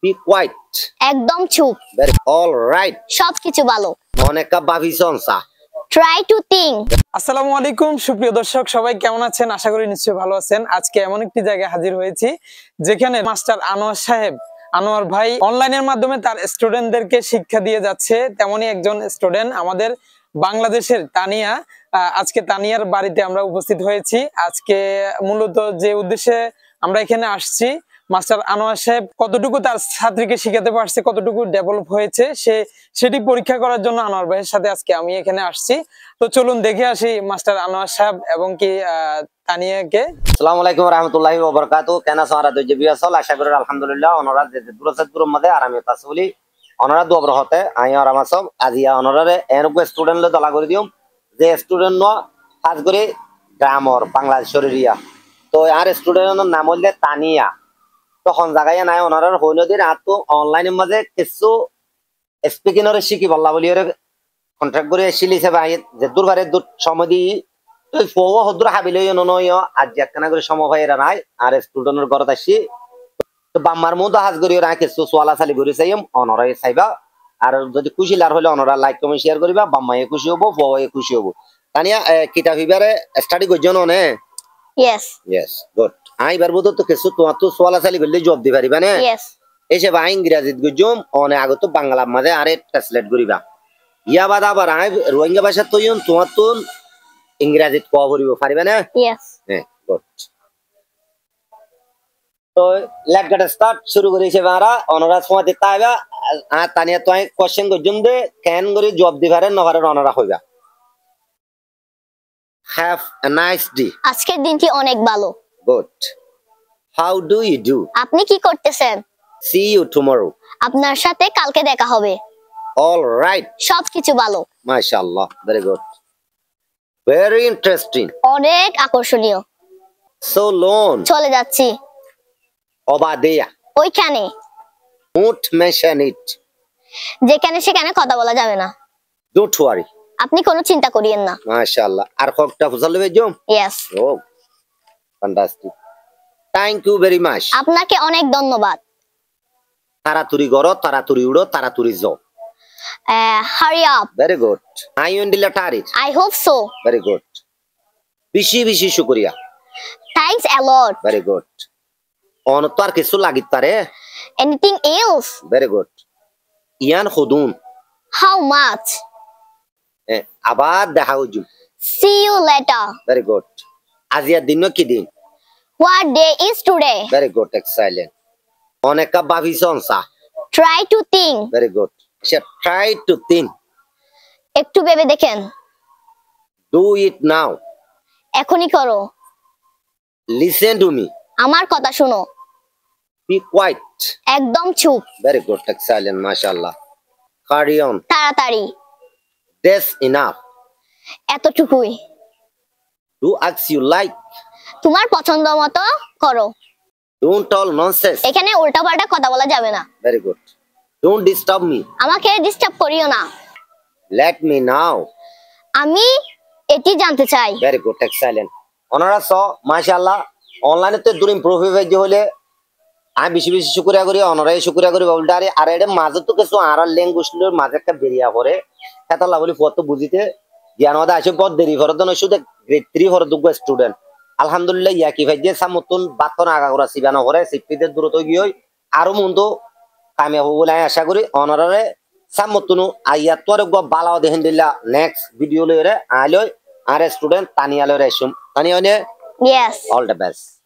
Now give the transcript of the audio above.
Be quiet. একদম চুপ। Very all right. সবকিছু ভালো। অনেকা ভাবিছনসা। Try to think. আসসালামু আলাইকুম সুপ্রিয় দর্শক সবাই কেমন আছেন আশা করি নিশ্চয়ই ভালো আছেন আজকে এমন একটি জায়গায় হাজির হয়েছি যেখানে মাস্টার আনোয়ার সাহেব আনোয়ার ভাই অনলাইনের মাধ্যমে তার স্টুডেন্টদেরকে শিক্ষা দিয়ে যাচ্ছে তেমনি একজন স্টুডেন্ট আমাদের বাংলাদেশের তানিয়া আজকে তানিয়ার বাড়িতে আমরা উপস্থিত হয়েছি আজকে মূলত যে উদ্দেশ্যে আমরা এখানে আসছি মাস্টার আনোয়ার সাহেব কতটুকু তার ছাত্রীকে শিখাতে পারছে কতটুকু ডেভেলপ হয়েছে সেটি পরীক্ষা করার জন্য আনোয়ার ভাইয়ের সাথে আজকে আমি এখানে আসছি তো চলুন দেখে আসি মাস্টার আনোয়ার সাহেব এবং কি তানিয়াকে। আসসালামু আলাইকুম ওয়া রাহমাতুল্লাহি ওয়া বারাকাতুহু কেনা সারা দজে বিয়াসল আশা করি আলহামদুলিল্লাহ অনরা যে দুরসতপুর মধ্যে আরামে তাসউলি অনরা দোবর হতে আই আর আমার সব আজিয়া অনরারে এরকম স্টুডেন্ট লে দলা করে দিও যে স্টুডেন্ট ন খাস করে গ্রামর বাংলাদেশের এরিয়া তো আর স্টুডেন্টের নাম হইলে তানিয়া তখন জায়গায় নাই ওনার হইনদের আতো অনলাইনের মাঝে কিছু স্পিকিংরে শিখি বললা বলি কন্ট্রাক্ট করে এসেছে ভাই যে দূরবারে দূর সময় দি তুই ফোও হদ্র হাবিলে নয় আজ একখানা করে সময় ভাই এরা নাই আর স্টুডেন্টের ঘরত আসি তো বাম্মার মধ্যে হাজ করি ওরা কিছু সোয়ালা চালি করে চাইম অনরাই চাইবা আর যদি খুশি লার হলে অনরা লাইক কমেন্ট শেয়ার করিবা বাম্মায়ে খুশি হবো ফোয়ে খুশি হবো তানিয়া কিতাব হিবারে স্টাডি করছো নে Yes. Yes, good. আই বারবো তো কিছু তোমার তো সোয়ালা চালি করলে জব দি পারিবা না Yes. এসে বা ইংরেজিত গুজম অনে আগে তো বাংলা মাঝে আরে ট্রান্সলেট করিবা ইয়া বাদ আবার আই রোহিঙ্গা ভাষা তো ইন তোমার তো ইংরেজিত কও করিব পারিবা না Yes. হ্যাঁ গুড তো লেট গেট স্টার্ট শুরু করেছে বারা অনরা সময় দিতে আইবা আর তানিয়া তো আই কোশ্চেন গুজম দে কেন করে জব দি পারে না পারে অনরা হইবা Have a nice day. আজকের দিনটি অনেক ভালো। Good. How do you do? আপনি কি করতেছেন? See you tomorrow. আপনার সাথে কালকে দেখা হবে। All right. সবকিছু ভালো। MashaAllah. Very good. Very interesting. অনেক আকর্ষণীয়। So long. চলে যাচ্ছি। Over there. ওইখানে। Don't mention it. যেখানে সেখানে কথা বলা যাবে না। Don't worry. আপনি কোনো চিন্তা করিয়েন না। MashaAllah. আর খবরটা বুঝালে বেজম? Yes. Oh. Fantastic. Thank you very much. আপনাকে অনেক ধন্যবাদ। তাড়াতাড়ি করো, তাড়াতাড়ি উড়ো, তাড়াতাড়ি যাও। Hurry up. Very good. I will letter it. I hope so. Very good. বেশি বেশি শুকরিয়া। Thanks a lot. Very good. On তো আর কিছু লাগিত পারে? Anything else? Very good. Ian খুদুন। How much? আবার দেখা হইজু। See you later. Very good. আজিয়ার দিন কি দিন? What day is today? Very good. Excellent. অনেকা ভাবিছনসা। Try to think. Very good. Try to think. একটু ভেবে দেখেন। Do it now. এখনই করো। Listen to me. আমার কথা শুনো। Be quiet. একদম চুপ। Very good. Excellent. MashaAllah. Carry on. তাড়াতাড়ি। That's enough. এতটুকুই। Do as you like. তোমার পছন্দ মতো করো। Don't tell nonsense. এখানে উল্টাপাল্টা কথা বলা যাবে না। Very good. Don't disturb me. আমাকে ডিস্টার্ব করিও না। Let me know. আমি এটি জানতে চাই। Very good. Excellent. ওনারা মাশাআল্লাহ অনলাইনে তো দূর ইমপ্রুভ হয়ে হলে আমি বেশি বেশি শুকরিয়া করি অনরাই শুকরিয়া করি বলটারে আর এটা মাঝে তো কিছু আর ল্যাঙ্গুয়েজের মাঝে একটা বেরিয়া পড়ে এটা লাভলি পথ তো বুঝিতে জ্ঞানওয়াদা আসে পথ দেরি ফরত না শুধু গ্রেড 3 ফর দুগ স্টুডেন্ট আলহামদুলিল্লাহ ইয়া কি ভাই যে সামতুন বাতন আগা করা সিবানো করে সিপিতে দূরত গিয়ে আরো মন্দ কামিয়াব বলে আশা করি অনরারে সামতুন আইয়া তোর গো বালাও দেখেন দিলা নেক্সট ভিডিও লইরে আইলো আর স্টুডেন্ট তানিয়া লইরে আসুম Tania Yes. All the best.